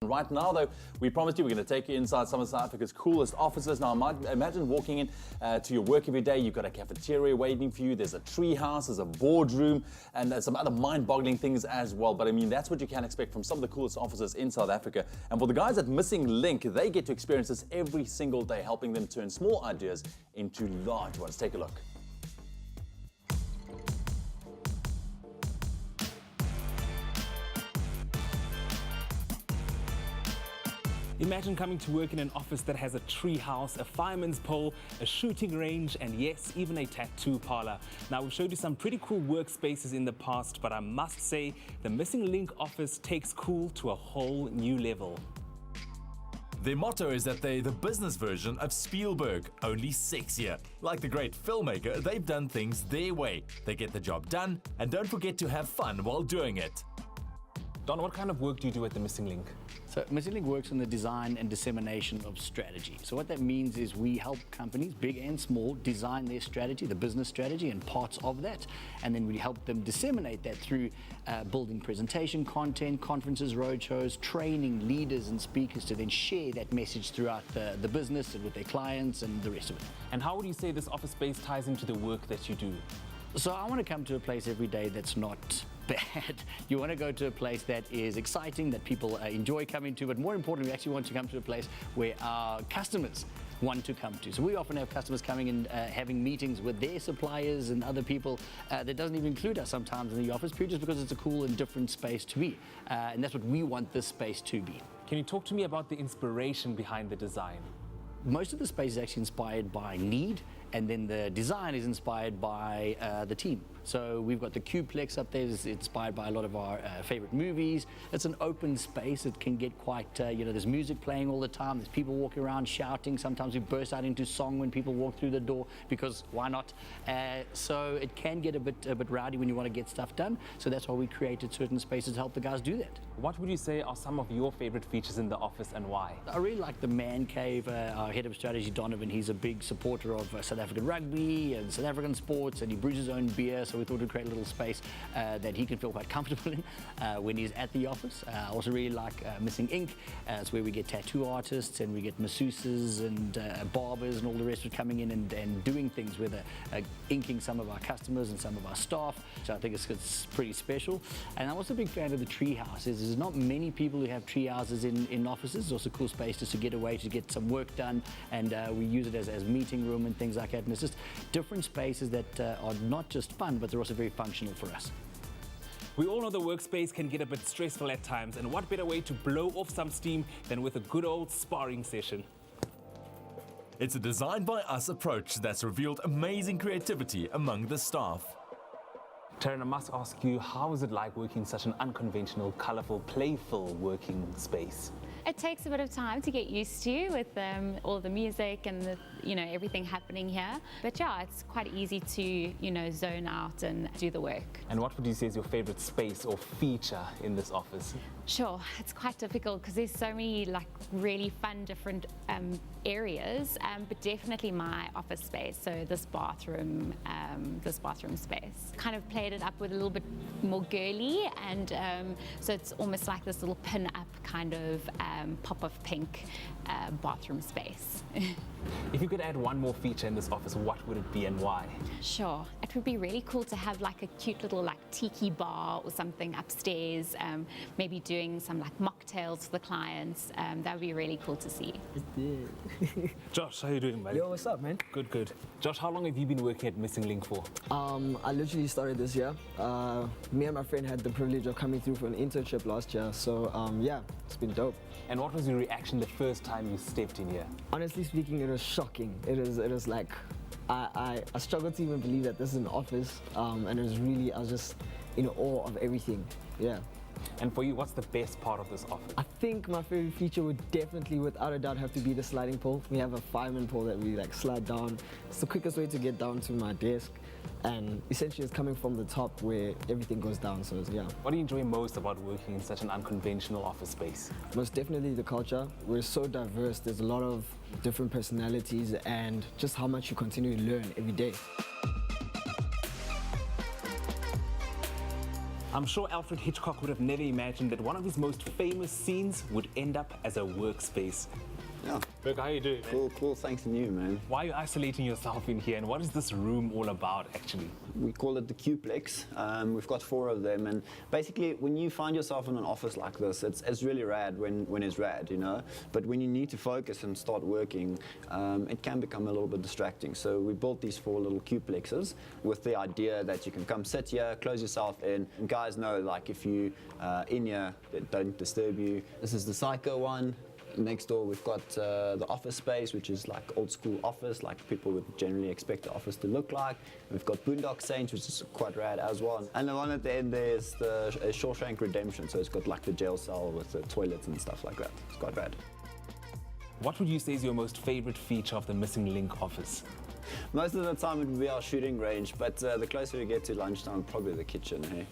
Right now, though, we promised you we're going to take you inside some of South Africa's coolest offices. Now, imagine walking in to your work every day. You've got a cafeteria waiting for you. There's a tree house, there's a boardroom, and there's some other mind-boggling things as well. But I mean, that's what you can expect from some of the coolest offices in South Africa. And for the guys at Missing Link, they get to experience this every single day, helping them turn small ideas into large ones. Take a look. Imagine coming to work in an office that has a tree house, a fireman's pole, a shooting range, and yes, even a tattoo parlor. Now, we've showed you some pretty cool workspaces in the past, but I must say, the Missing Link office takes cool to a whole new level. Their motto is that they're the business version of Spielberg, only sexier. Like the great filmmaker, they've done things their way. They get the job done, and don't forget to have fun while doing it. Don, what kind of work do you do at the Missing Link? So Missing Link works on the design and dissemination of strategy. So what that means is we help companies, big and small, design their strategy, the business strategy and parts of that, and then we help them disseminate that through building presentation content, conferences, roadshows, training leaders and speakers to then share that message throughout the business and with their clients and the rest of it. And how would you say this office space ties into the work that you do? So I want to come to a place every day that's not bad. You want to go to a place that is exciting, that people enjoy coming to, but more importantly, we actually want to come to a place where our customers want to come to. So we often have customers coming and having meetings with their suppliers and other people that doesn't even include us sometimes in the office, purely just because it's a cool and different space to be. And that's what we want this space to be. Can you talk to me about the inspiration behind the design? Most of the space is actually inspired by need, and then the design is inspired by the team. So we've got the Qplex up there, it's inspired by a lot of our favorite movies. It's an open space, it can get quite, there's music playing all the time, there's people walking around shouting, sometimes we burst out into song when people walk through the door, because why not? So it can get a bit rowdy when you want to get stuff done, so that's why we created certain spaces to help the guys do that. What would you say are some of your favorite features in the office and why? I really like the man cave. Our head of strategy, Donovan, he's a big supporter of South African rugby and South African sports, and he brews his own beer, so we thought we'd create a little space that he can feel quite comfortable in when he's at the office. I also really like Missing Ink. It's where we get tattoo artists and we get masseuses and barbers and all the rest of it coming in and doing things with inking some of our customers and some of our staff. So I think it's pretty special. And I'm also a big fan of the tree houses. There's not many people who have tree houses in offices. It's also a cool space just to get away, to get some work done, and we use it as meeting room and things like that. And it's just different spaces that are not just fun, but they're also very functional for us. We all know the workspace can get a bit stressful at times, and what better way to blow off some steam than with a good old sparring session? It's a design by us approach that's revealed amazing creativity among the staff. Taryn, I must ask you, how is it like working in such an unconventional, colorful, playful working space? It takes a bit of time to get used to with all the music and the, everything happening here. But yeah, it's quite easy to, zone out and do the work. And what would you say is your favorite space or feature in this office? Sure, it's quite difficult because there's so many really fun different areas, but definitely my office space. So this bathroom space. Kind of played it up with a little bit more girly, and so it's almost like this little pin-up kind of pop of pink bathroom space. If you could add one more feature in this office, what would it be and why? Sure, it would be really cool to have a cute little tiki bar or something upstairs, maybe doing some mocktails for the clients. That would be really cool to see. Josh, how you doing, buddy? Yo, what's up, man? Good, good. Josh, how long have you been working at Missing Link for? I literally started this year. Me and my friend had the privilege of coming through for an internship last year, so yeah, it's been dope. And what was your reaction the first time you stepped in here? Honestly speaking, it was shocking. It was like, I struggled to even believe that this is an office, and it was really, I was just in awe of everything, yeah. And for you, what's the best part of this office? I think my favorite feature would definitely, without a doubt, have to be the sliding pole. We have a fireman pole that we slide down. It's the quickest way to get down to my desk, and essentially it's coming from the top where everything goes down, so yeah. What do you enjoy most about working in such an unconventional office space? Most definitely the culture. We're so diverse, there's a lot of different personalities, and just how much you continue to learn every day. I'm sure Alfred Hitchcock would have never imagined that one of his most famous scenes would end up as a workspace. Yeah, Look, how are you doing? cool. Thanks to you, man. Why are you isolating yourself in here, and what is this room all about, actually? We call it the Qplex. We've got 4 of them, and basically, when you find yourself in an office like this, it's really rad when it's rad, you know. But when you need to focus and start working, it can become a little bit distracting. So we built these 4 little Qplexes with the idea that you can come sit here, close yourself in, and guys know, like, if you in here, it don't disturb you. This is the Psycho one. Next door, we've got the office space, which is like old school office, like people would generally expect the office to look like. We've got Boondock Saints, which is quite rad as well. And the one at the end there is the Shawshank Redemption, so it's got like the jail cell with the toilets and stuff like that. It's quite rad. What would you say is your most favorite feature of the Missing Link office? Most of the time it would be our shooting range, but the closer we get to lunchtime, probably the kitchen, hey?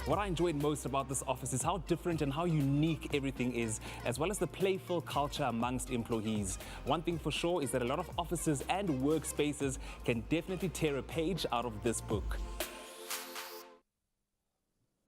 What I enjoyed most about this office is how different and how unique everything is, as well as the playful culture amongst employees. One thing for sure is that a lot of offices and workspaces can definitely tear a page out of this book.